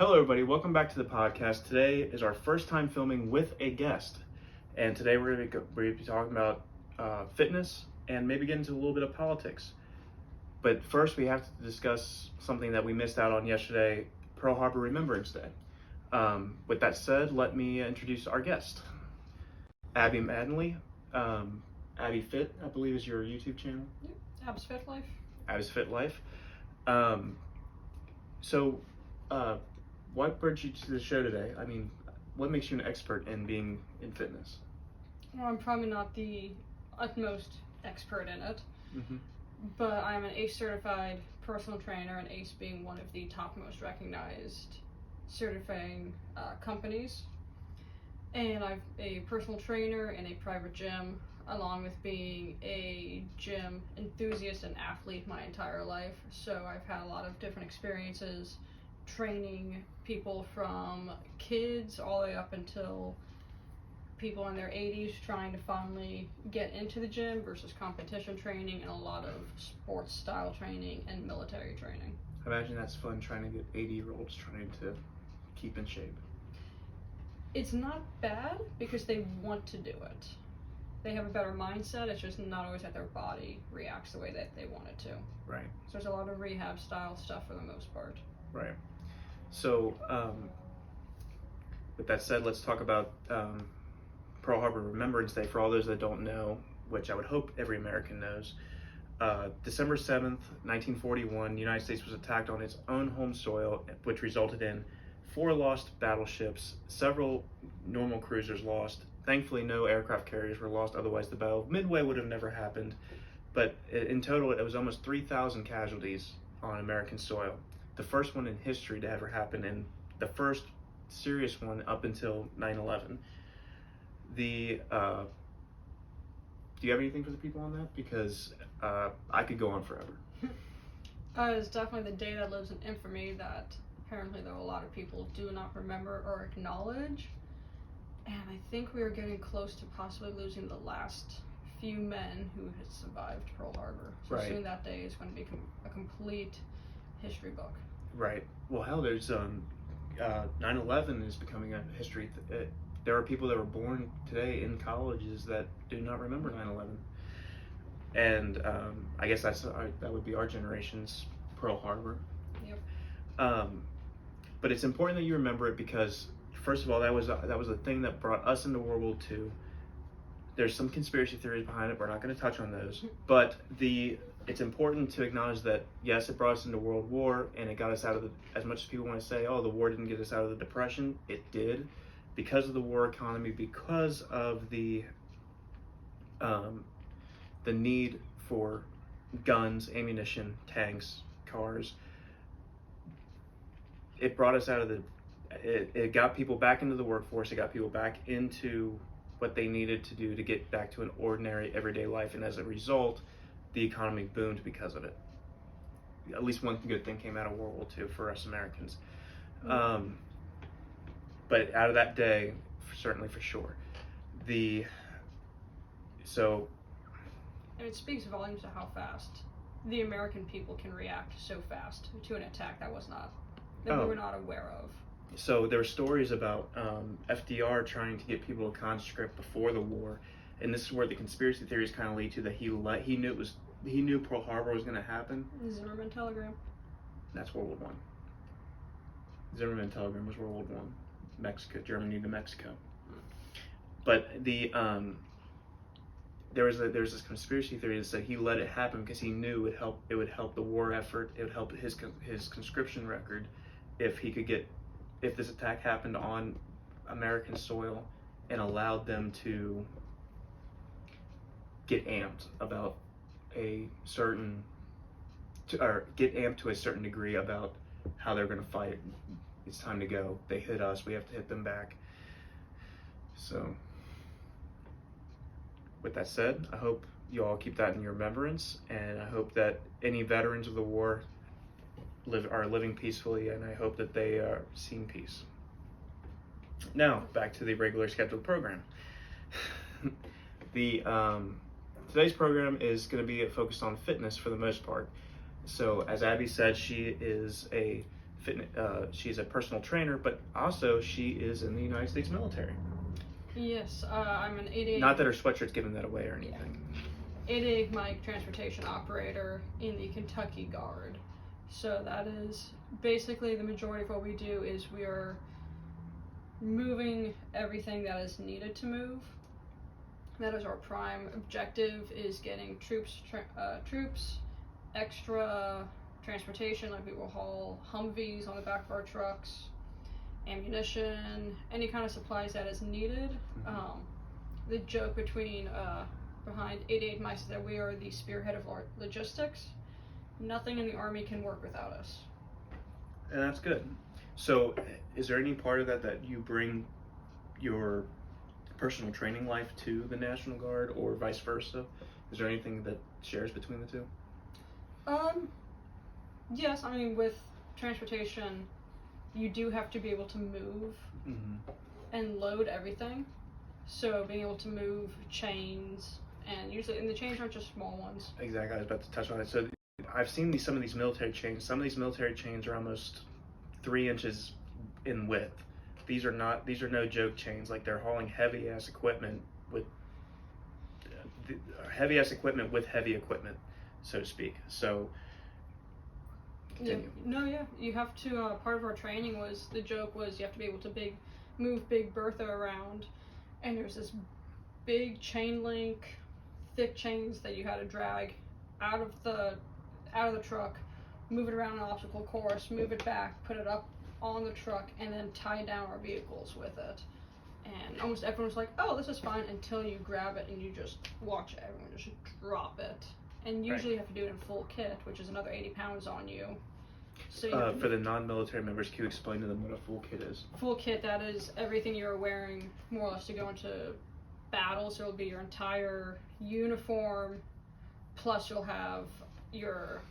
Hello, everybody. Welcome back to the podcast. Today is our first time filming with a guest, and today we're going to be talking about fitness and maybe get into a little bit of politics. But first, we have to discuss something that we missed out on yesterday: Pearl Harbor Remembrance Day. With that said, let me introduce our guest, Abby Maddenley. Abby Fit, I believe, is your YouTube channel. Yep. Abs Fit Life. Abs Fit Life. What brought you to the show today? I mean, what makes you an expert in being in fitness? Well, I'm probably not the utmost expert in it, but I'm an ACE certified personal trainer, and ACE being one of the top most recognized certifying companies. And I'm a personal trainer in a private gym, along with being a gym enthusiast and athlete my entire life. So I've had a lot of different experiences training people from kids all the way up until people in their 80s trying to finally get into the gym versus competition training, and a lot of sports style training and military training. I imagine that's fun, trying to get 80-year-olds trying to keep in shape. It's not bad because they want to do it. They have a better mindset. It's just not always that their body reacts the way that they want it to. Right. So there's a lot of rehab style stuff for the most part. Right. So, with that said, let's talk about Pearl Harbor Remembrance Day. For all those that don't know, which I would hope every American knows, December 7th, 1941, the United States was attacked on its own home soil, which resulted in 4 lost battleships, several normal cruisers lost. Thankfully, no aircraft carriers were lost, otherwise the Battle of Midway would have never happened. But in total, it was almost 3,000 casualties on American soil. The first one in history to ever happen, and the first serious one up until 9/11. Do you have anything for the people on that? Because I could go on forever. It's definitely the day that lives in infamy that apparently though a lot of people do not remember or acknowledge. And I think we are getting close to possibly losing the last few men who had survived Pearl Harbor. So Right. soon that day is going to be a complete history book. Right. Well, hell, there's 9/11 is becoming a history. There are people that were born today in colleges that do not remember 9/11, and I guess that would be our generation's Pearl Harbor. Yep. But it's important that you remember it because, first of all, that was a thing that brought us into World War II. There's some conspiracy theories behind it. We're not going to touch on those, but it's important to acknowledge that yes, it brought us into World War, and it got us out of as much as people want to say, oh, the war didn't get us out of the Depression. It did, because of the war economy, because of the need for guns, ammunition, tanks, cars. It brought us out of it got people back into the workforce. It got people back into what they needed to do to get back to an ordinary everyday life, and as a result, the economy boomed because of it. At least one good thing came out of World War II for us Americans. But out of that day, certainly for sure, and it speaks volumes to how fast the American people can react so fast to an attack that we were not aware of. So there were stories about FDR trying to get people to conscript before the war, and this is where the conspiracy theories kind of lead to that he knew Pearl Harbor was going to happen. Zimmerman telegram. That's World War One. Zimmerman telegram was World War One. Mexico, Germany to Mexico. But there's this conspiracy theory that said he let it happen because he knew it would help the war effort. It would help his conscription record if this attack happened on American soil and allowed them to get amped about get amped to a certain degree about how they're going to fight. It's time to go. They hit us. We have to hit them back. So, with that said, I hope you all keep that in your remembrance, and I hope that any veterans of the war are living peacefully, and I hope that they are seeing peace. Now, back to the regular scheduled program. Today's program is going to be focused on fitness for the most part. So, as Abby said, she is a she's a personal trainer, but also she is in the United States military. Yes, I'm an 88. Not that her sweatshirt's giving that away or anything. 88 mic transportation operator in the Kentucky Guard. So that is basically the majority of what we do is we are moving everything that is needed to move. That is our prime objective, is getting troops, extra transportation, like we will haul Humvees on the back of our trucks, ammunition, any kind of supplies that is needed. The joke behind 88 Mice is that we are the spearhead of our logistics. Nothing in the Army can work without us. And that's good. So is there any part of that you bring your personal training life to the National Guard, or vice versa? Is there anything that shares between the two? Yes, I mean, with transportation, you do have to be able to move and load everything. So being able to move chains, and the chains aren't just small ones. Exactly, I was about to touch on it. So I've seen some of these military chains. Some of these military chains are almost 3 inches in width. These are no joke chains. Like, they're hauling heavy ass equipment with heavy equipment, so to speak. So continue. You have to. Part of our training was, the joke was, you have to be able to move Big Bertha around, and there's this big chain link, thick chains that you had to drag out of the truck, move it around an obstacle course, move it back, put it up on the truck, and then tie down our vehicles with it. And almost everyone was like, "Oh, this is fine," until you grab it and you just watch everyone just drop it. And usually you have to do it in full kit, which is another 80 pounds on you. So for the non-military members, can you explain to them what a full kit is? Full kit, that is everything you're wearing more or less to go into battle. So it'll be your entire uniform, plus you'll have your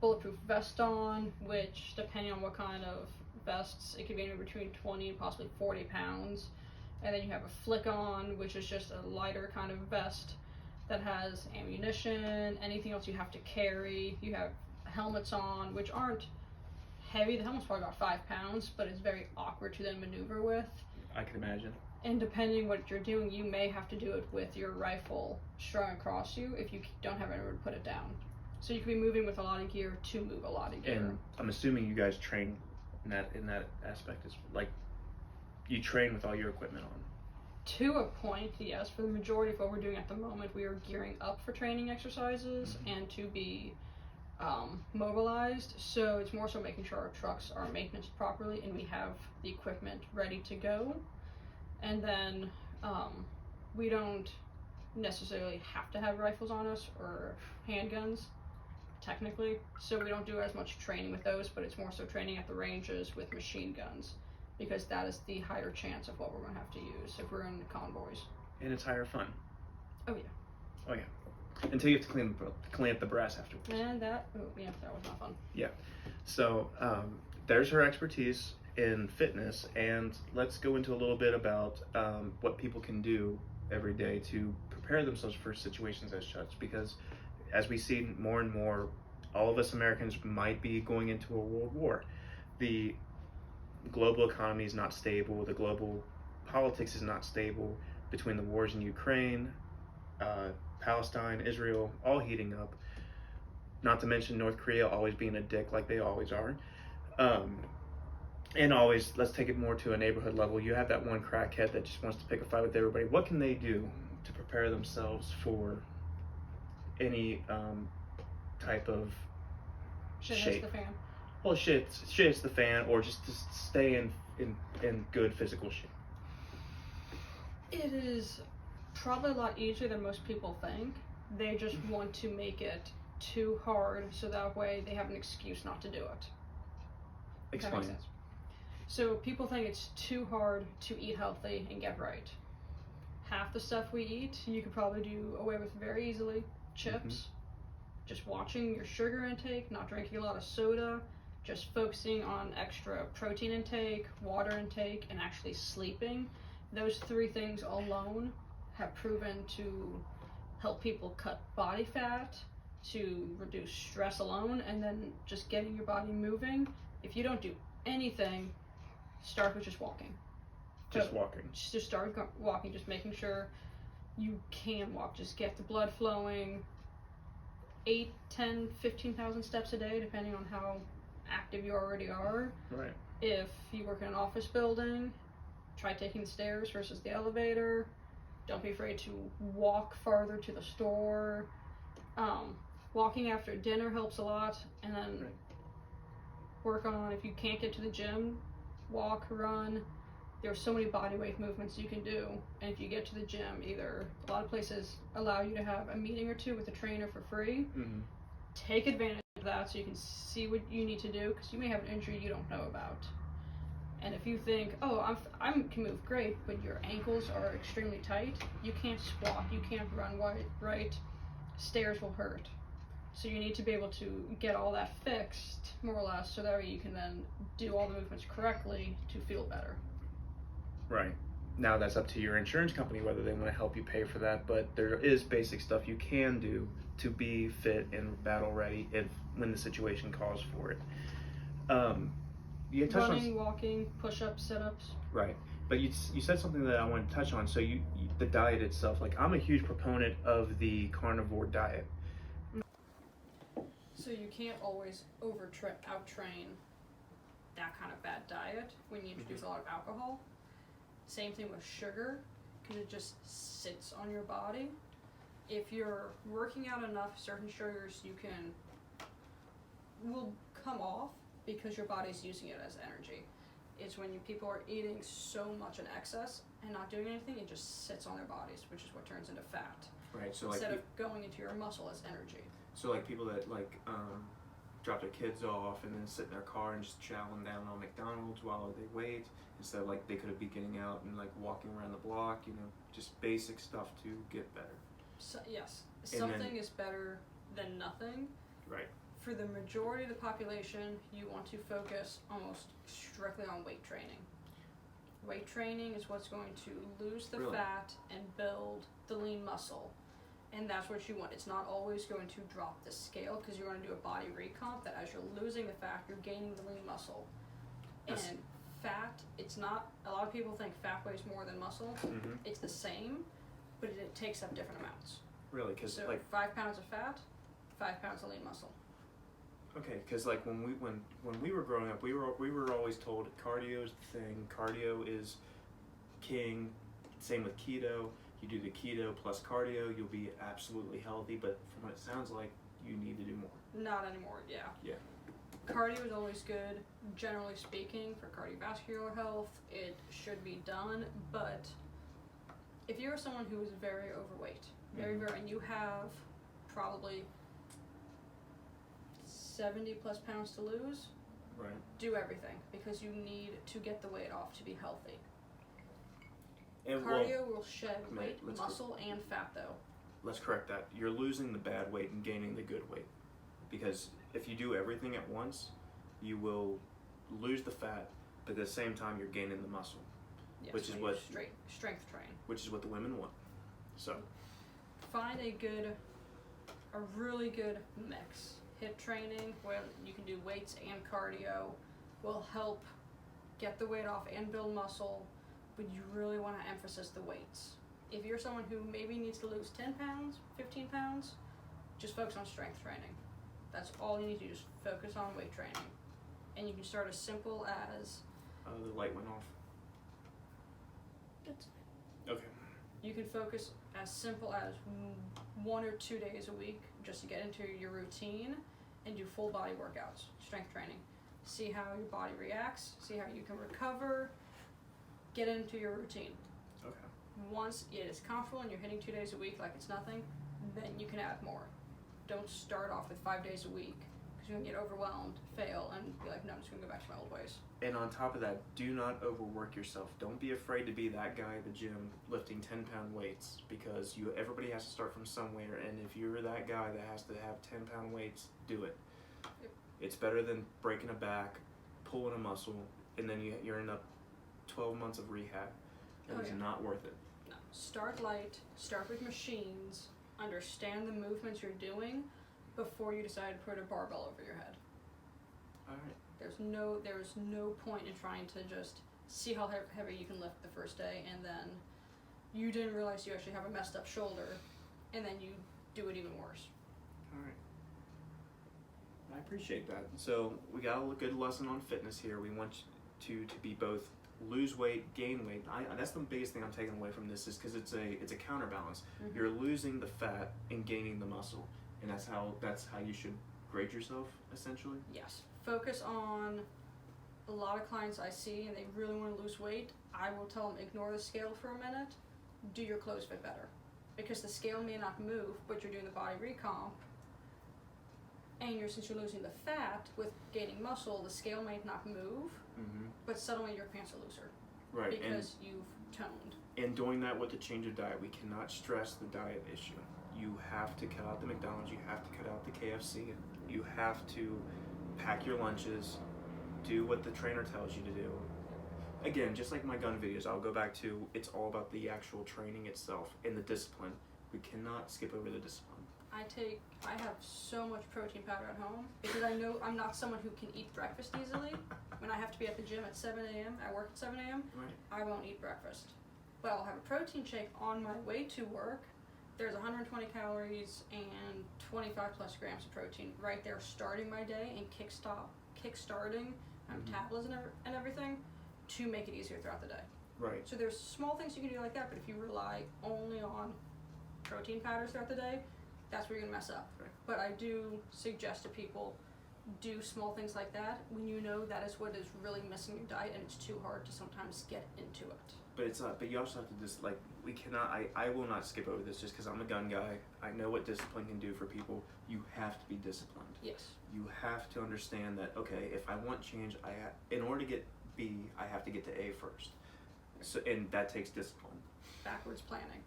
bulletproof vest on, which, depending on what kind of vests, it could be anywhere between 20 and possibly 40 pounds. And then you have a flick on, which is just a lighter kind of vest that has ammunition, anything else you have to carry. You have helmets on, which aren't heavy. The helmet's probably about 5 pounds, but it's very awkward to then maneuver with. I can imagine. And depending what you're doing, you may have to do it with your rifle strung across you if you don't have anywhere to put it down. So you could be moving with a lot of gear to move a lot of gear. And I'm assuming you guys train in that aspect, is like, you train with all your equipment on. To a point, yes. For the majority of what we're doing at the moment, we are gearing up for training exercises and to be mobilized. So it's more so making sure our trucks are maintained properly and we have the equipment ready to go. And then we don't necessarily have to have rifles on us or handguns, technically. So we don't do as much training with those, but it's more so training at the ranges with machine guns, because that is the higher chance of what we're going to have to use if we're in convoys. And it's higher fun. Oh yeah. Oh yeah. Until you have to clean up the brass afterwards. And that was not fun. Yeah. So there's her expertise in fitness, and let's go into a little bit about what people can do every day to prepare themselves for situations as such, because as we see more and more, all of us Americans might be going into a world war. The global economy is not stable. The global politics is not stable, between the wars in Ukraine, Palestine, Israel, all heating up. Not to mention North Korea always being a dick like they always are. And always, let's take it more to a neighborhood level. You have that one crackhead that just wants to pick a fight with everybody. What can they do to prepare themselves for any type of Shit shape? hits the fan. Well, shit's the fan, or just to stay in good physical shape. It is probably a lot easier than most people think. They just want to make it too hard, so that way they have an excuse not to do it. Explain. That makes sense. So people think it's too hard to eat healthy and get right. Half the stuff we eat, you could probably do away with very easily. Chips, just watching your sugar intake, not drinking a lot of soda, just focusing on extra protein intake, water intake, and actually sleeping. Those 3 things alone have proven to help people cut body fat, to reduce stress alone, and then just getting your body moving. If you don't do anything, start with just walking. Just walking. Just start walking, just making sure you can walk. Just get the blood flowing. 8, 10, 15,000 steps a day, depending on how active you already are. Right. If you work in an office building, try taking the stairs versus the elevator. Don't be afraid to walk farther to the store. Walking after dinner helps a lot. And then work on, if you can't get to the gym, walk, run. There's so many body weight movements you can do. And if you get to the gym, either a lot of places allow you to have a meeting or two with a trainer for free. Mm-hmm. Take advantage of that so you can see what you need to do, because you may have an injury you don't know about. And if you think, oh, I can move great, but your ankles are extremely tight, you can't squat, you can't run right, stairs will hurt. So you need to be able to get all that fixed, more or less, so that way you can then do all the movements correctly to feel better. Right. Now that's up to your insurance company whether they want to help you pay for that, but there is basic stuff you can do to be fit and battle ready when the situation calls for it. You touched Running, on walking, push-ups, sit-ups. right, but you said something that I wanted to touch on. So the diet itself, like I'm a huge proponent of the carnivore diet. So you can't always out-train that kind of bad diet when you introduce a lot of alcohol. Same thing with sugar, because it just sits on your body. If you're working out enough, certain sugars will come off because your body's using it as energy. It's when people are eating so much in excess and not doing anything, it just sits on their bodies, which is what turns into fat. Right. So instead of going into your muscle as energy. So like people that drop their kids off and then sit in their car and just chowing down on McDonald's while they wait, instead of like they could be getting out and like walking around the block, just basic stuff to get better. So, yes, something is better than nothing. Right. For the majority of the population, you want to focus almost strictly on weight training. Weight training is what's going to lose the fat and build the lean muscle. And that's what you want. It's not always going to drop the scale, because you're going to do a body recomp that as you're losing the fat, you're gaining the lean muscle. And fat, it's not, a lot of people think fat weighs more than muscle. Mm-hmm. It's the same, but it takes up different amounts. Really? Because so like 5 pounds of fat, 5 pounds of lean muscle. Okay, because like when we were growing up, we were always told cardio is the thing. Cardio is king. Same with keto. You do the keto plus cardio, you'll be absolutely healthy. But from what it sounds like, you need to do more. Not anymore. Yeah. Yeah. Cardio is always good, generally speaking, for cardiovascular health. It should be done, but if you're someone who is very overweight, and you have probably 70 plus pounds to lose, right, do everything, because you need to get the weight off to be healthy. And cardio will shed weight, muscle, and fat though. Let's correct that. You're losing the bad weight and gaining the good weight, because if you do everything at once, you will lose the fat, but at the same time you're gaining the muscle. Yes, which is what strength train. Which is what the women want. So find a really good mix. HIIT training, where you can do weights and cardio, will help get the weight off and build muscle, but you really want to emphasize the weights. If you're someone who maybe needs to lose 10 pounds, 15 pounds, just focus on strength training. That's all you need to do, just focus on weight training. And you can start as simple as... the light went off. That's okay. You can focus as simple as 1 or 2 days a week just to get into your routine and do full body workouts, strength training. See how your body reacts, see how you can recover, get into your routine. Okay. Once it is comfortable and you're hitting 2 days a week like it's nothing, then you can add more. Don't start off with 5 days a week, because you're going to get overwhelmed, fail, and be like, no, I'm just going to go back to my old ways. And on top of that, do not overwork yourself. Don't be afraid to be that guy at the gym lifting 10-pound weights, because everybody has to start from somewhere, and if you're that guy that has to have 10-pound weights, do it. Yep. It's better than breaking a back, pulling a muscle, and then you're in 12 months of rehab. It is not worth it. No. Start light, start with machines, understand the movements you're doing before you decide to put a barbell over your head. All right. There's no point in trying to just see how heavy you can lift the first day, and then you didn't realize you actually have a messed up shoulder, and then you do it even worse. All right. I appreciate that. So we got a good lesson on fitness here. We want you to be both lose weight, gain weight. That's the biggest thing I'm taking away from this, is because it's a counterbalance. Mm-hmm. You're losing the fat and gaining the muscle, and that's how you should grade yourself, essentially. Yes. Focus on a lot of clients I see, and they really want to lose weight. I will tell them, ignore the scale for a minute. Do your clothes fit better? Because the scale may not move, but you're doing the body recomp. And since you're losing the fat with gaining muscle, the scale might not move, but suddenly your pants are looser. Right. Because you've toned. And doing that with the change of diet, we cannot stress the diet issue. You have to cut out the McDonald's, you have to cut out the KFC, you have to pack your lunches, do what the trainer tells you to do. Again, just like my gun videos, I'll go back to, it's all about the actual training itself and the discipline. We cannot skip over the discipline. I have so much protein powder at home because I know I'm not someone who can eat breakfast easily. When I have to be at the gym at 7 a.m., I work at 7 a.m., Right. I won't eat breakfast. But I'll have a protein shake on my way to work. There's 120 calories and 25 plus grams of protein right there, starting my day and kick-starting my metabolism and everything to make it easier throughout the day. Right. So there's small things you can do like that, but if you rely only on protein powders throughout the day, that's where you're gonna mess up. Right. But I do suggest to people, do small things like that when you know that is what is really missing your diet, and it's too hard to sometimes get into it. But it's not. But you also have to just we cannot. I will not skip over this just because I'm a gun guy. I know what discipline can do for people. You have to be disciplined. Yes. You have to understand that. Okay, if I want change, in order to get B, I have to get to A first. So, and that takes discipline. Backwards planning.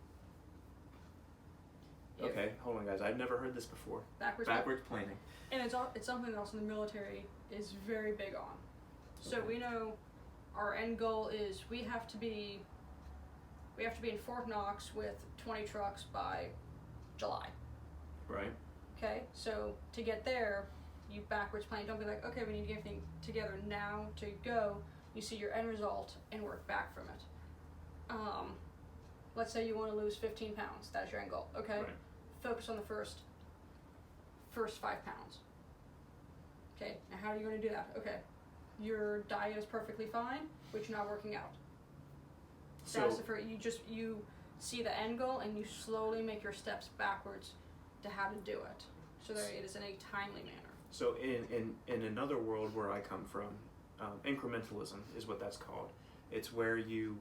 Okay, hold on, guys. I've never heard this before. Backwards planning. And it's something else in the military is very big on. So Okay. we know our end goal is we have to be in Fort Knox with 20 trucks by July. Right. Okay, so to get there, you backwards plan. Don't be like, okay, we need to get everything together now to go. You see your end result and work back from it. Let's say you want to lose 15 pounds. That's your end goal. Okay, Right. focus on the first 5 pounds. Okay, now how are you going to do that? Okay, your diet is perfectly fine, but you're not working out. That's the first. You see the end goal and you slowly make your steps backwards to how to do it, so that it is in a timely manner. So in another world where I come from, incrementalism is what that's called. It's where you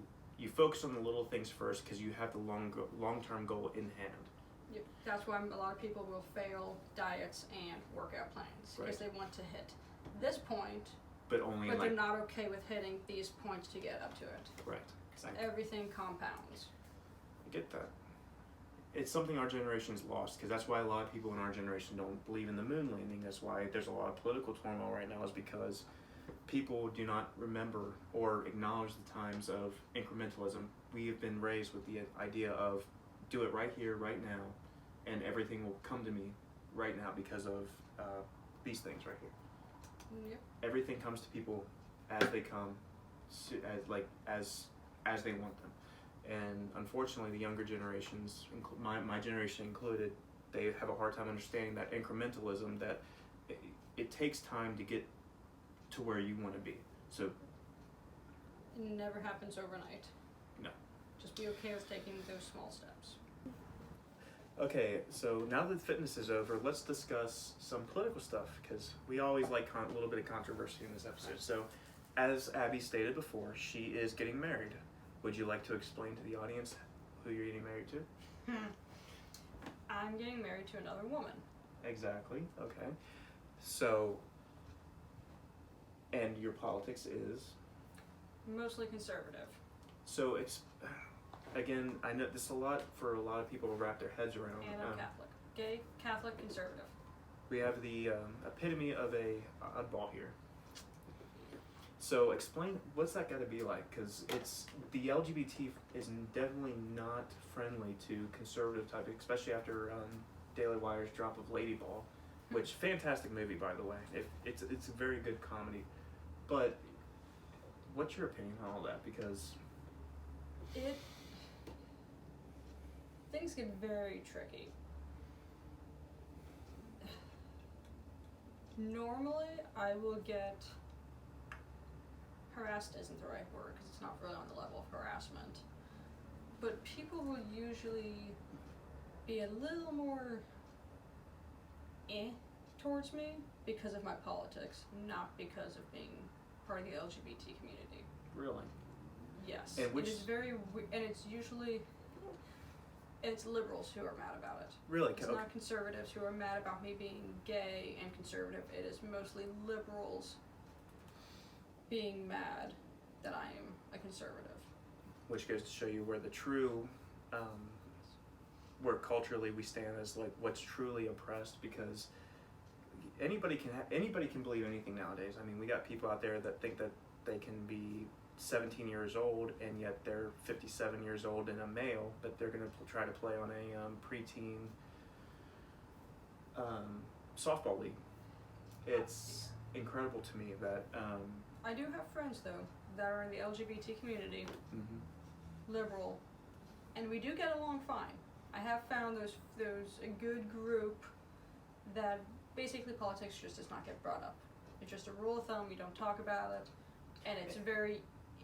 focus on the little things first because you have the long-term goal in hand. Yep. That's why a lot of people will fail diets and workout plans, because Right. they want to hit this point, But only but they're not okay with hitting these points to get up to it. Right. Exactly. Everything compounds. I get that. It's something our generation's lost, because that's why a lot of people in our generation don't believe in the moon landing. That's why there's a lot of political turmoil right now, is because people do not remember or acknowledge the times of incrementalism. We have been raised with the idea of do it right here, right now, and everything will come to me right now because of these things right here. Yep. Everything comes to people as they come, as they want them. And unfortunately, the younger generations, my generation included, they have a hard time understanding that incrementalism, that it takes time to get to where you want to be. So It never happens overnight. No. Just be okay with taking those small steps. Okay, so now that fitness is over, let's discuss some political stuff, because we always like a little bit of controversy in this episode. So, as Abby stated before, she is getting married. Would you like to explain to the audience who you're getting married to? I'm getting married to another woman. Exactly, okay. So, and your politics is? Mostly conservative. So, again, I know this is a lot for a lot of people to wrap their heads around. And I'm Catholic. Gay, Catholic, conservative. We have the epitome of a oddball here. So explain, what's that got to be like? Because the LGBT is definitely not friendly to conservative type, especially after Daily Wire's drop of Lady Ball, which fantastic movie, by the way. It's a very good comedy. But what's your opinion on all that? Because things get very tricky. Normally, I will get harassed isn't the right word because it's not really on the level of harassment. But people will usually be a little more towards me because of my politics, not because of being part of the LGBT community. Really? Yes. And which it is very and it's usually it's liberals who are mad about it. Really? It's not conservatives who are mad about me being gay and conservative. It is mostly liberals being mad that I am a conservative. Which goes to show you where the true, where culturally we stand as like what's truly oppressed, because anybody can believe anything nowadays. I mean, we got people out there that think that they can be 17 years old and yet they're 57 years old and a male, but they're going to try to play on a preteen softball league. It's incredible to me that I do have friends though that are in the LGBT community, liberal, and we do get along fine. I have found those a good group that basically politics just does not get brought up. It's just a rule of thumb. You don't talk about it, and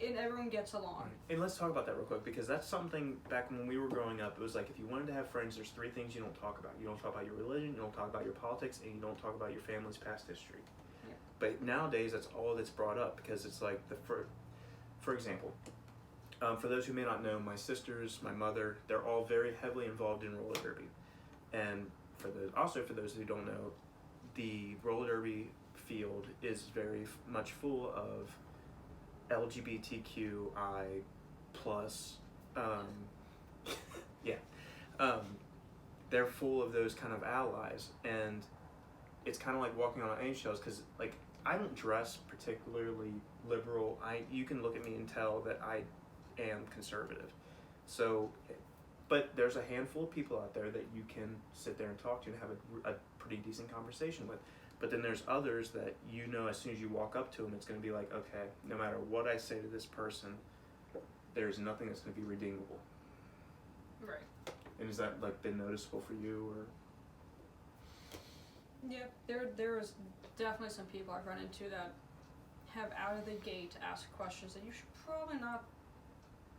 and everyone gets along. And let's talk about that real quick, because that's something back when we were growing up. It was like if you wanted to have friends, there's 3 things you don't talk about. You don't talk about your religion, you don't talk about your politics, and you don't talk about your family's past history. Yeah. But nowadays, that's all that's brought up, because it's like for example, for those who may not know, my sisters, my mother, they're all very heavily involved in roller derby. And for those who don't know, the roller derby field is very much full of LGBTQI plus, they're full of those kind of allies, and it's kind of like walking on eggshells, because like I don't dress particularly liberal. You can look at me and tell that I am conservative. So, but there's a handful of people out there that you can sit there and talk to and have a pretty decent conversation with. But then there's others that you know as soon as you walk up to them, it's going to be like, okay, no matter what I say to this person, there's nothing that's going to be redeemable. Right. And has that like been noticeable for you, or? Yeah, there is definitely some people I've run into that have out of the gate asked questions that you should probably not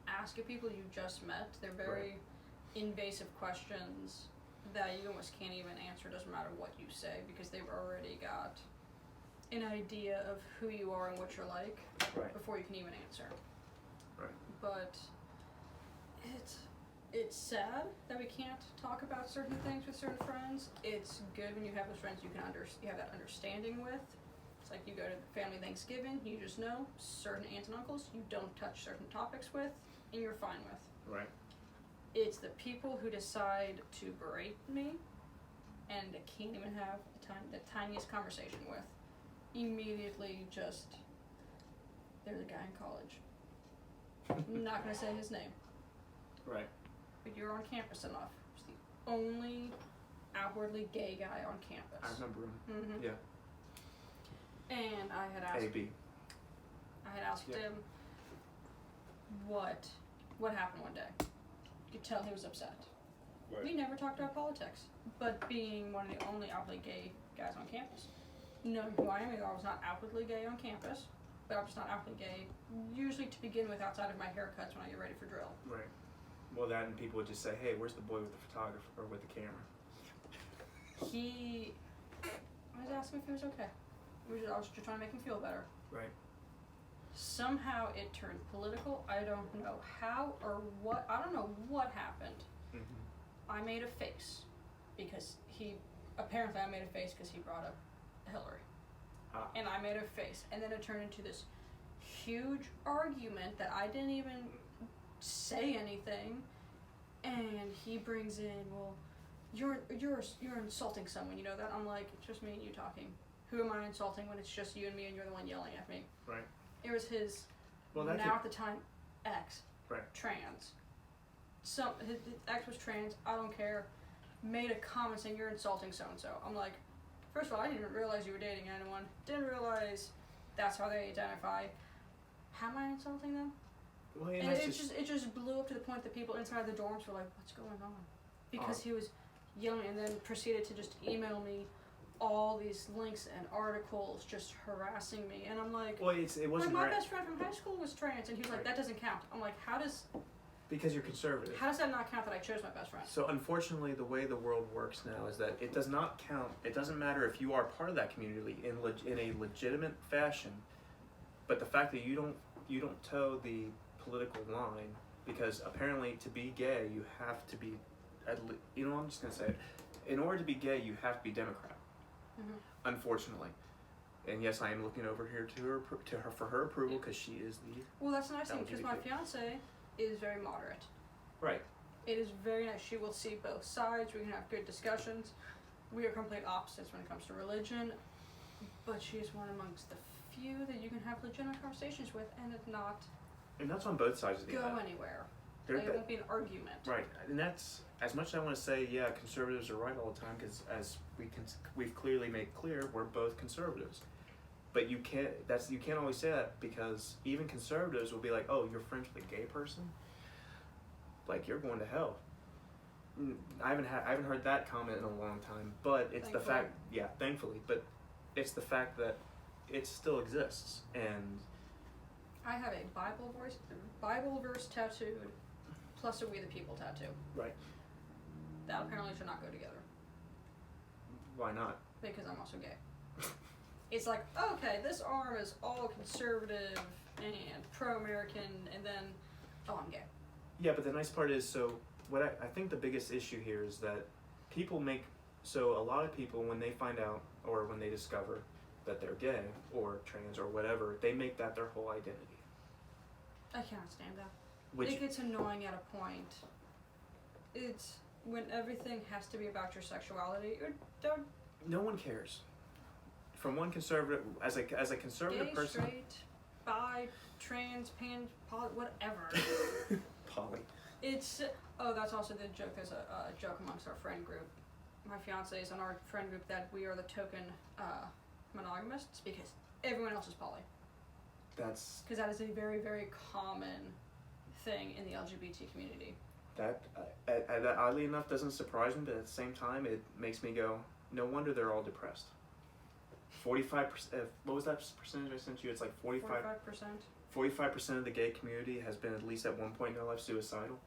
ask of people you just met. They're very invasive questions that you almost can't even answer. Doesn't matter what you say, because they've already got an idea of who you are and what you're like before you can even answer. Right. But it's sad that we can't talk about certain things with certain friends. It's good when you have those friends you have that understanding with. It's like you go to family Thanksgiving, you just know certain aunts and uncles you don't touch certain topics with, and you're fine with. Right. It's the people who decide to berate me and can't even have the tiniest conversation with. Immediately just, there's a guy in college. I'm not going to say his name. Right. But you're on campus enough. He's the only outwardly gay guy on campus. I remember him. Mm-hmm. Yeah. And I had asked AB. I had asked him what happened one day. You could tell he was upset. Right. We never talked about politics, but being one of the only outwardly gay guys on campus, knowing who I am, I was not outwardly gay on campus, but I'm just not outwardly gay, usually to begin with, outside of my haircuts when I get ready for drill. Right. Well, that and people would just say, hey, where's the boy with the photographer or with the camera? I was asking if he was okay. I was just trying to make him feel better. Right. Somehow it turned political. I don't know how or what. I don't know what happened. Mm-hmm. I made a face because he brought up Hillary. And I made a face, and then it turned into this huge argument that I didn't even say anything, and he brings in, well, you're insulting someone, you know that? I'm like, it's just me and you talking. Who am I insulting when it's just you and me and you're the one yelling at me? Right. It was his, at the time, ex. Right. Trans. His ex was trans, I don't care, made a comment saying you're insulting so-and-so. I'm like, first of all, I didn't even realize you were dating anyone. Didn't realize that's how they identify. How am I insulting them? Well, And it just blew up to the point that people inside the dorms were like, "What's going on?" Because he was yelling, and then proceeded to just email me all these links and articles, just harassing me. And I'm like, well, it wasn't my best friend from high school was trans, and he was like, "That doesn't count." I'm like, because you're conservative. How does that not count that I chose my best friend? So unfortunately, the way the world works now is that it does not count. It doesn't matter if you are part of that community in a legitimate fashion, but the fact that you don't toe the political line, because apparently to be gay you have to be, I'm just gonna say it. In order to be gay, you have to be Democrat. Mm-hmm. Unfortunately, and yes, I am looking over here to her for her approval because she is the. Well, that's the nice thing because my LGBT. fiance is very moderate. Right. It is very nice. She will see both sides. We can have good discussions. We are complete opposites when it comes to religion, but she is one amongst the few that you can have legitimate conversations with, and it not And that's on both sides of the go aisle. anywhere. There- Like, it won't be an argument. Right, and that's as much as I want to say. Yeah, conservatives are right all the time because as we've clearly made clear, we're both conservatives. But you can't always say that because even conservatives will be like, "Oh, you're friends with a gay person? Like you're going to hell." I haven't heard that comment in a long time, but it's the fact. Yeah, thankfully, but it's the fact that it still exists, and I have a Bible verse tattooed, plus a "We the People" tattoo. right. That apparently should not go together Why not? because I'm also gay. It's like, okay, this arm is all conservative and pro-American, and then, oh, I'm gay. Yeah, but the nice part is, so what I think the biggest issue here is that people so a lot of people, when they find out or when they discover that they're gay or trans or whatever, they make that their whole identity. I cannot stand that. Which, It gets annoying at a point. It's when everything has to be about your sexuality. no one cares. From one conservative, as a conservative Gay, person, straight, bi, trans, pan, poly, whatever. Polly. It's, that's also the joke. There's a joke amongst our friend group. My fiance is in our friend group that we are the token monogamists because everyone else is poly. That's Because that is a very, very common thing in the LGBT community. that. That oddly enough doesn't surprise me, but at the same time, it makes me go, no wonder they're all depressed. 45%. What was that percentage I sent you? It's like 45. 45% of the gay community has been at least at one point in their life suicidal.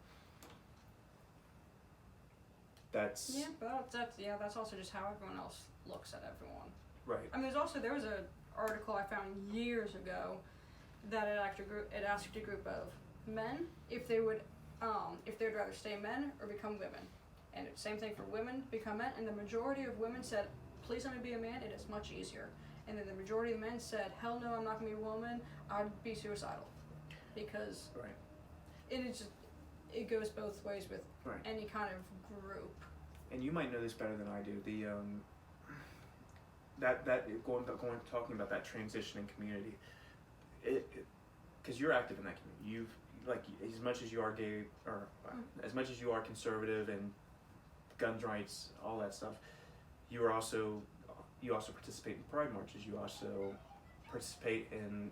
That's Yeah, but that's also just how everyone else looks at everyone. right. I mean, there was an article I found years ago that it asked a group of men if they would rather stay men or become women, and it's same thing for women become men, and the majority of women said, "Please let me be a man. It is much easier." And then the majority of men said, "Hell no, I'm not gonna be a woman. I'd be suicidal," because Right. it goes both ways with Right. any kind of group. And you might know this better than I do. The talking about that transitioning community, because you're active in that community. You've as much as you are gay or as much as you are conservative and gun rights, all that stuff. You also participate in pride marches. You also participate in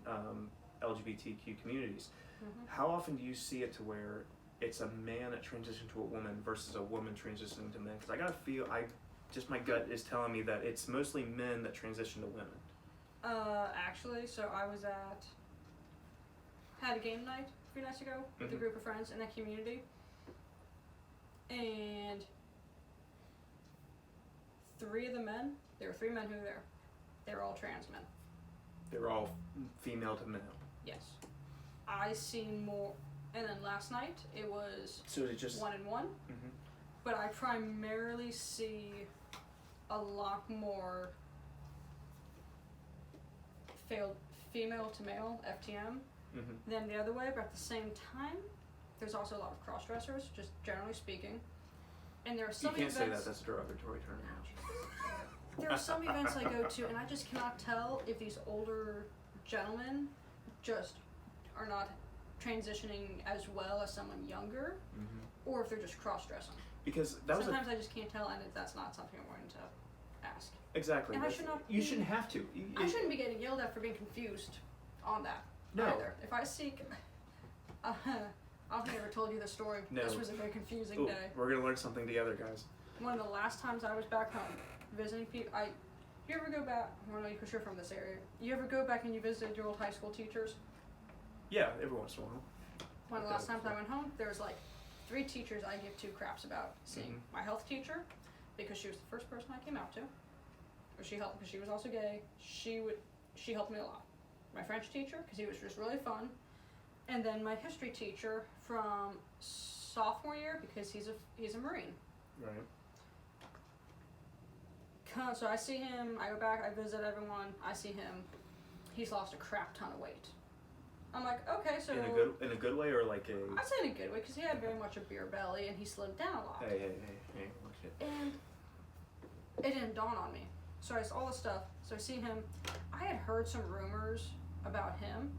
LGBTQ communities. Mm-hmm. How often do you see it to where it's a man that transitioned to a woman versus a woman transitioning to men? Because my gut is telling me that it's mostly men that transition to women. Actually, so I had a game night a few nights ago with a Mhm. group of friends in that community, and there were three men who were there. They were all trans men. They're all female to male. Yes. I seen more, and then last night it was So it just 1-on-1, Mhm. but I primarily see a lot more female to male FTM Mhm. than the other way, but at the same time, there's also a lot of cross-dressers, just generally speaking. And there are You some can't say that. events. That's a derogatory term. There are some events I go to, and I just cannot tell if these older gentlemen just are not transitioning as well as someone younger, Mhm. or if they're just cross-dressing. Because that was Sometimes I just can't tell, and that's not something I'm going to ask. Exactly. And I should not. You shouldn't have to. I shouldn't be getting yelled at for being confused on that. No. Either. If I seek, I don't think I ever told you this story. No. This was a very confusing day. We're gonna learn something together, guys. One of the last times I was back home visiting people, you ever go back? I don't know because you're from this area. You ever go back and you visited your old high school teachers? Yeah, every once in a while. One of the last times I went home, there was like 3 teachers I give 2 craps about. Seeing my health teacher, because she was the first person I came out to. She helped because she was also gay. She helped me a lot. My French teacher, because he was just really fun, and then my history teacher from sophomore year, because he's a Marine. Right. So I see him. I go back. I visit everyone. I see him. He's lost a crap ton of weight. I'm like, okay, so in a good way or like a. I'd say in a good way because he had very much a beer belly and he slimmed down a lot. Hey! Oh, shit. And it didn't dawn on me. So I saw all this stuff. So I see him. I had heard some rumors about him,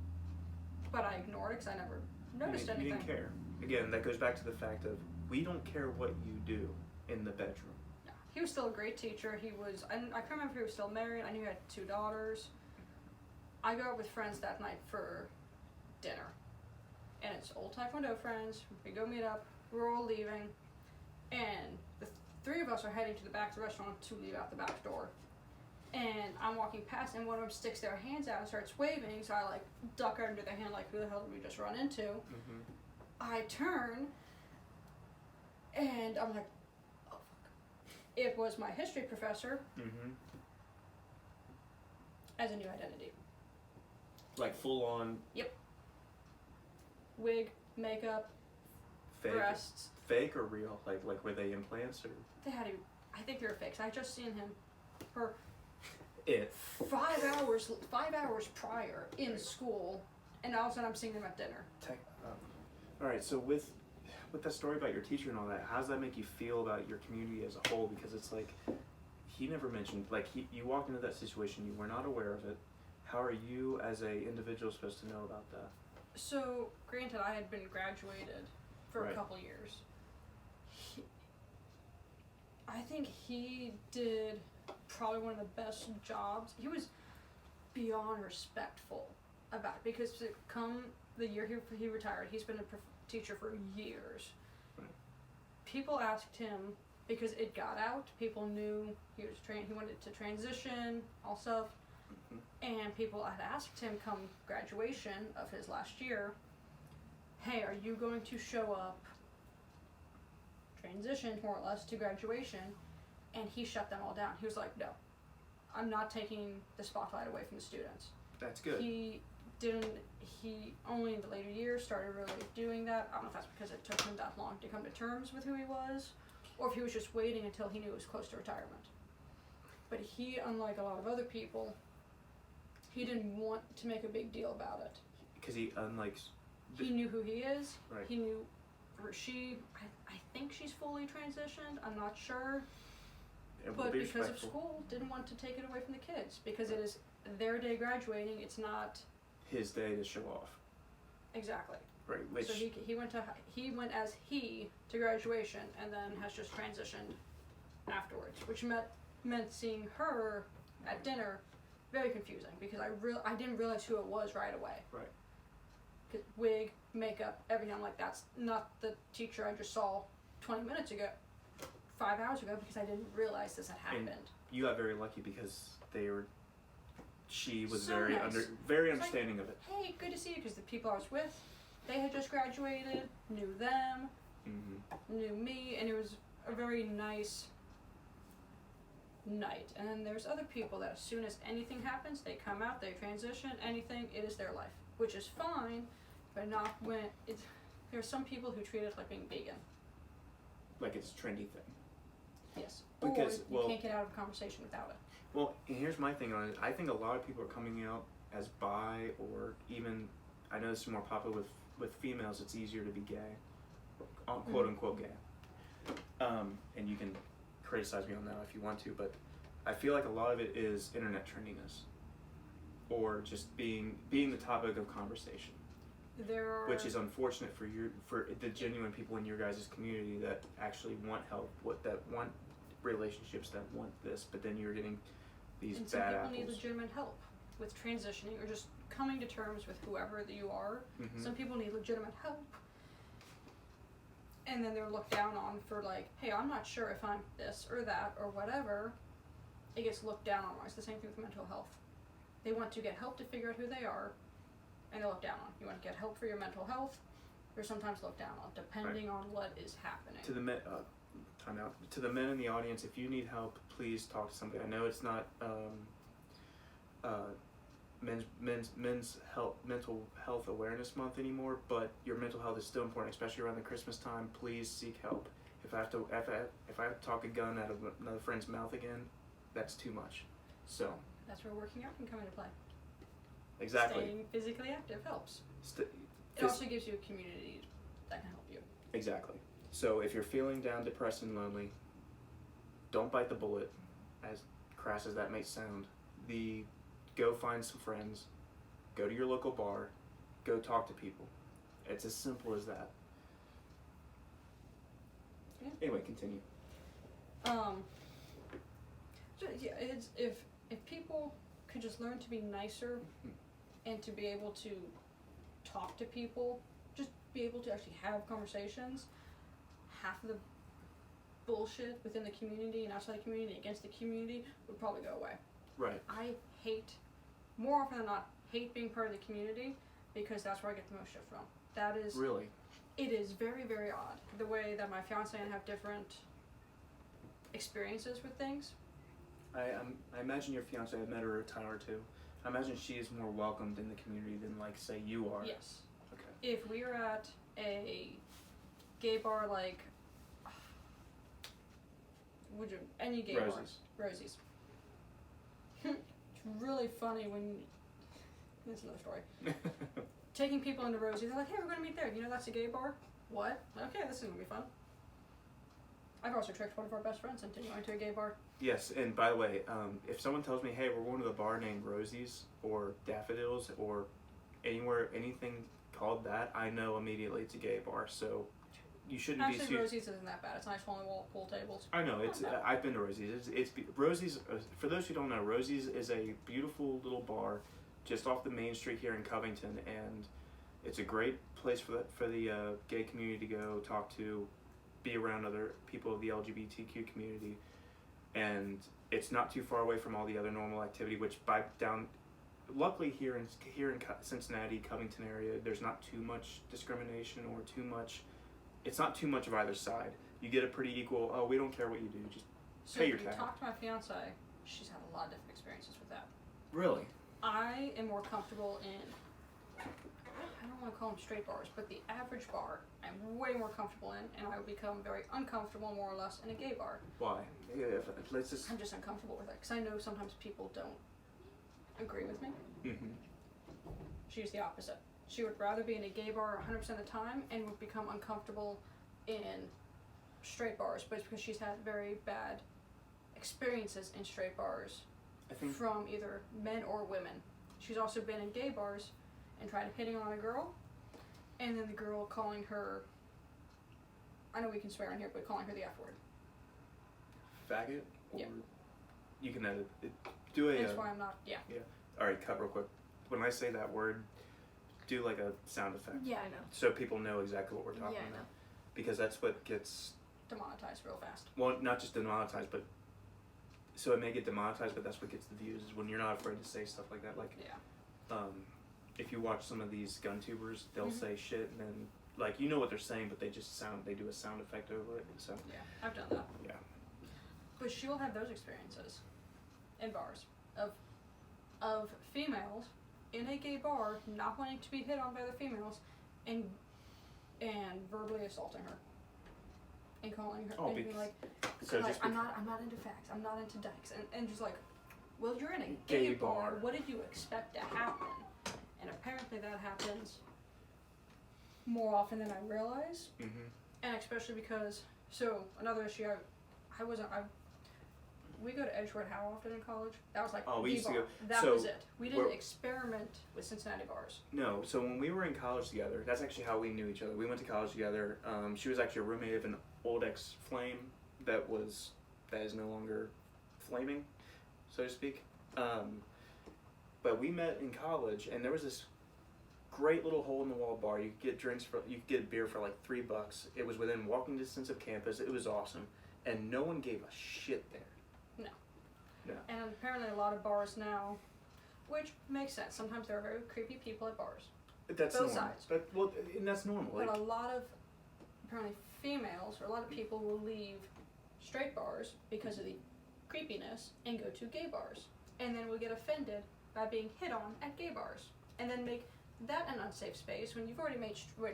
but I ignored it because I never noticed anything. You didn't care. Again, that goes back to the fact of we don't care what you do in the bedroom. No. He was still a great teacher. He was. I can't remember if he was still married. I knew he had 2 daughters. I go out with friends that night for dinner, and it's old Taekwondo friends. We go meet up. We're all leaving, and the 3 of us are heading to the back of the restaurant to leave out the back door. And I'm walking past, and one of them sticks their hands out and starts waving. So I like duck under their hand, like who the hell did we just run into? Mm-hmm. I turn, and I'm like, oh fuck! It was my history professor Mm-hmm. as a new identity. Like full on. Yep. Wig, makeup, Fake. breasts. Fake or real? Like were they implants or? They had to. I think they were fakes. I just seen him for It. 5 hours prior in school, and all of a sudden I'm seeing him at dinner. All right. So with that story about your teacher and all that, how does that make you feel about your community as a whole? Because it's like he never mentioned. Like you walked into that situation, you were not aware of it. How are you as a individual supposed to know about that? So, granted, I had been graduated for Right. a couple years. I think he did probably one of the best jobs. He was beyond respectful about it because come the year he retired, he's been a teacher for years. Right. People asked him because it got out. People knew he was he wanted to transition, also. And people had asked him come graduation of his last year, hey, are you going to show up, transition more or less to graduation? And he shut them all down. He was like, no, I'm not taking the spotlight away from the students. That's good. He only in the later years started really doing that. I don't know if that's because it took him that long to come to terms with who he was, or if he was just waiting until he knew he was close to retirement. But he, unlike a lot of other people, he didn't want to make a big deal about it. Because he He knew who he is. Right. He knew I think she's fully transitioned. I'm not sure. But because of school, didn't want to take it away from the kids. Because it is their day graduating. It's not his day to show off. Exactly. Right. Which so he went as he to graduation and then has just transitioned afterwards, which meant seeing her at dinner very confusing because I didn't realize who it was right away. Right. 'Cause wig, makeup, everything. I'm like, that's not the teacher I just saw 20 minutes ago, 5 hours ago, because I didn't realize this had happened. And you got very lucky because she was So very nice. very It's understanding of it. Hey, good to see you, because the people I was with, they had just graduated, knew them, Mm-hmm. knew me, and it was a very nice night. And then there's other people that as soon as anything happens, they come out, they transition, anything, it is their life, which is fine, but not when it's. There are some people who treat it like being vegan. Like it's a trendy thing. Yes. Because, or you can't get out of a conversation without it. Well, and here's my thing on it. I think a lot of people are coming out as bi, or even, I know this is more popular with females, it's easier to be gay, quote unquote gay. And you can criticize me on that if you want to, but I feel like a lot of it is internet trendiness, or just being the topic of conversation. Which is unfortunate for the genuine people in your guys' community that actually want help, that want relationships that want this, but then you're getting these And some bad people apples. need legitimate help with transitioning or just coming to terms with whoever that you are. Mhm. Some people need legitimate help. And then they're looked down on for like, hey, I'm not sure if I'm this or that or whatever. It gets looked down on. It's the same thing with mental health. They want to get help to figure out who they are, and they're looked down on. You want to get help for your mental health, they're sometimes looked down on, depending on what is happening. To the men, time out. To the men in the audience, if you need help, please talk to somebody. I know it's not men's health, mental health awareness month anymore, but your mental health is still important, especially around the Christmas time. Please seek help. If I have to talk a gun out of another friend's mouth again, that's too much. So That's where working out can come into play. exactly. Staying physically active helps. It Phys- also gives you a community that can help you. Exactly. So if you're feeling down, depressed, and lonely, don't bite the bullet, as crass as that may sound. Go find some friends, go to your local bar, go talk to people. It's as simple as that. Yeah. Anyway, continue. Yeah, it's if people could just learn to be nicer and to be able to talk to people, just be able to actually have conversations, half of the bullshit within the community and outside the community against the community would probably go away. Right. I more often than not, hate being part of the community because that's where I get the most shit from. That is, Really? it is very, very odd. The way that my fiance and I have different experiences with things. I imagine your fiance, I've met her a time or two. I imagine she is more welcomed in the community than, like, say, you are. Yes. Okay. If we are at a gay bar like, any gay bar. Rosie's. It's really funny when, that's another story. Taking people into Rosie, they're like, hey, we're going to meet there. You know that's a gay bar? What? Okay, this is going to be fun. I've also tricked one of our best friends into going to a gay bar. Yes, and by the way, if someone tells me, hey, we're going to the bar named Rosie's or Daffodils or anything called that, I know immediately it's a gay bar. So you shouldn't be. Actually, Rosie's isn't that bad. It's nice wall pool tables. I know it's. No. I've been to Rosie's. Rosie's. For those who don't know, Rosie's is a beautiful little bar, just off the main street here in Covington, and it's a great place for the gay community to go talk to, be around other people of the LGBTQ community, and it's not too far away from all the other normal activity. Which luckily here in Cincinnati, Covington area, there's not too much discrimination or too much. It's not too much of either side. You get a pretty equal. Oh, we don't care what you do. Just pay your So if you tab. talk to my fiance, she's had a lot of different experiences with that. Really? I am more comfortable in, I don't want to call them straight bars, but the average bar, I'm way more comfortable in, and I would become very uncomfortable, more or less, in a gay bar. Why? Let's just. I'm just uncomfortable with it, because I know sometimes people don't agree with me. Mm-hmm. She's the opposite. She would rather be in a gay bar 100% of the time and would become uncomfortable in straight bars, but it's because she's had very bad experiences in straight bars I think. from either men or women. She's also been in gay bars and tried hitting on a girl, and then the girl calling her, I know we can swear in here, but calling her the F word. Faggot. Or Yeah. You can edit it. Do a. That's why I'm not, yeah. All right, cut real quick. When I say that word, do like a sound effect. Yeah, I know. So people know exactly what we're talking Yeah, I about. know. Because that's what gets. Demonetized real fast. Well, not just demonetized, but. So it may get demonetized, but that's what gets the views, is when you're not afraid to say stuff like that. Like, Yeah. if you watch some of these gun tubers, they'll Mhm. say shit and then, like, you know what they're saying, but they do a sound effect over it. So, Yeah, I've done that. yeah. But she will have those experiences in bars of females in a gay bar not wanting to be hit on by other females and verbally assaulting her and calling her and being like, So like just I'm not into facts, I'm not into dykes, and just like, well, you're in a gay bar. What did you expect to happen? And apparently that happens more often than I realize. Mm-hmm. And especially because, so another issue, we go to Edgewood how often in college? That was like We the used to bar. go. That so was it. We didn't we're- experiment with Cincinnati bars. No, so when we were in college together, that's actually how we knew each other. We went to college together. She was actually a roommate of an old ex-flame that was that is no longer flaming, so to speak. But we met in college, and there was this great little hole-in-the-wall bar. You could get beer for like $3. It was within walking distance of campus. It was awesome, and no one gave a shit there. No. No. And apparently a lot of bars now, which makes sense. Sometimes there are very creepy people at bars. That's Both normal. sides. And that's normal. But a lot of, apparently females, or a lot of people will leave straight bars because of the creepiness and go to gay bars. And then will get offended by being hit on at gay bars. And then make that an unsafe space when you've already made, when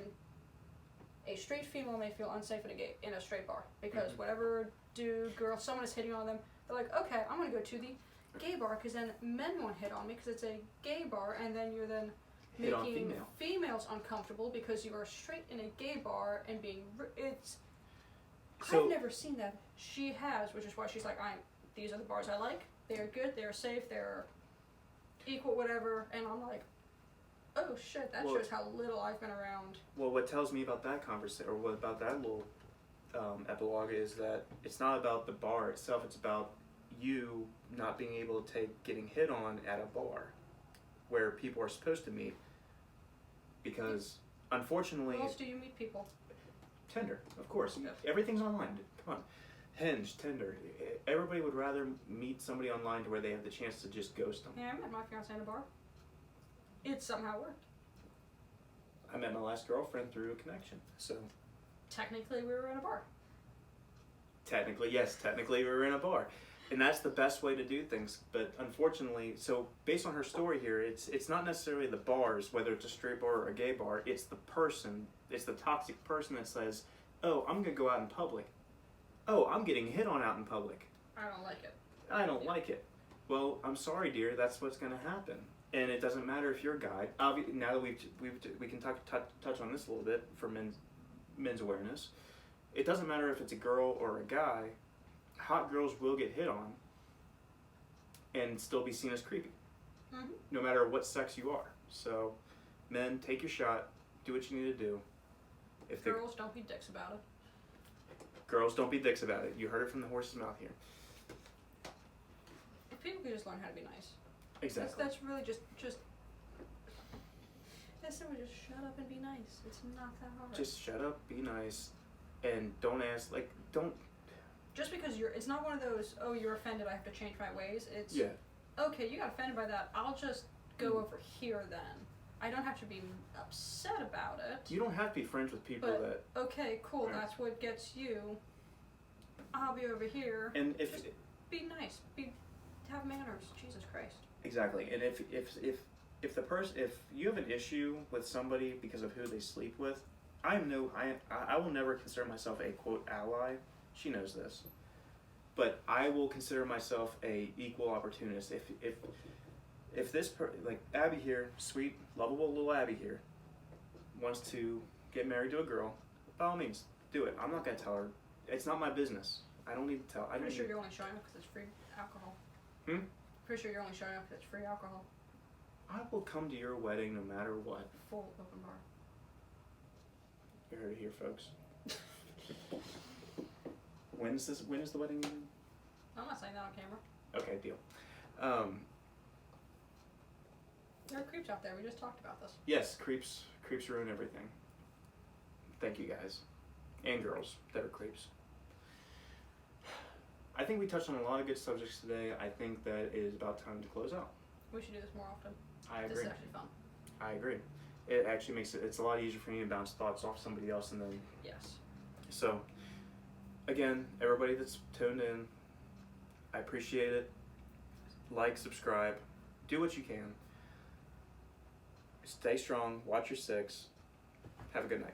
a straight female may feel unsafe in a straight bar. Because whatever dude, girl, someone is hitting on them, they're like, okay, I'm going to go to the gay bar because then men won't hit on me because it's a gay bar, and then you're then Hit on making female. females uncomfortable because you are straight in a gay bar and being So- I've never seen that. She has, which is why she's like, these are the bars I like. They are good, they are safe, they're equal, whatever. And I'm like, oh shit, that Well- shows how little I've been around. Well, what tells me about that conversation, or what about that little epilogue, is that it's not about the bar itself. It's about you not being able to take getting hit on at a bar where people are supposed to meet, because unfortunately, Where else do you meet people? Tinder, of course. Yeah. Everything's online. Come on. Hinge, Tinder. Everybody would rather meet somebody online to where they have the chance to just ghost them. Yeah, I met my fiance in a bar. It somehow worked. I met my last girlfriend through a connection. So Technically, we were in a bar. technically, yes, technically we were in a bar. And that's the best way to do things. But unfortunately, so based on her story here, it's not necessarily the bars, whether it's a straight bar or a gay bar. It's the person, it's the toxic person that says, oh, I'm going to go out in public. Oh, I'm getting hit on out in public. I don't like it. I don't like it. Well, I'm sorry, dear. That's what's going to happen. And it doesn't matter if you're a guy. Now that we can touch on this a little bit for men's awareness. It doesn't matter if it's a girl or a guy. Hot girls will get hit on and still be seen as creepy, no matter what sex you are. So, men, take your shot. Do what you need to do. Girls, don't be dicks about it. Girls, don't be dicks about it. You heard it from the horse's mouth here. If people could just learn how to be nice. Exactly. That's really just that's someone just shut up and be nice. It's not that hard. Just shut up, be nice, and don't ask, don't. Just because it's not one of those, oh, you're offended, I have to change my ways. It's, Yeah. okay, you got offended by that, I'll just go over here then. I don't have to be upset about it. You don't have to be friends with people But, that. okay, cool, Right. that's what gets you. I'll be over here. And if Just be nice. Have manners. Jesus Christ. exactly, and if you have an issue with somebody because of who they sleep with, I will never consider myself a quote ally. She knows this, but I will consider myself a equal opportunist. If this like Abby here, sweet, lovable little Abby here, wants to get married to a girl, by all means, do it. I'm not gonna tell her. It's not my business. I don't need to tell. I'm pretty sure you're only showing up because it's free alcohol. Pretty sure you're only showing up because it's free alcohol. I will come to your wedding no matter what. Full open bar. You heard it here, folks. When is the wedding meeting? I'm not saying that on camera. Okay, deal. There are creeps out there. We just talked about this. Yes, creeps ruin everything. Thank you guys. And girls that are creeps. I think we touched on a lot of good subjects today. I think that it is about time to close out. We should do this more often. I This agree. is actually fun. I agree. It actually makes it's a lot easier for me to bounce thoughts off somebody else and then. Yes. So, again, everybody that's tuned in, I appreciate it. Like, subscribe, do what you can. Stay strong, watch your six. Have a good night.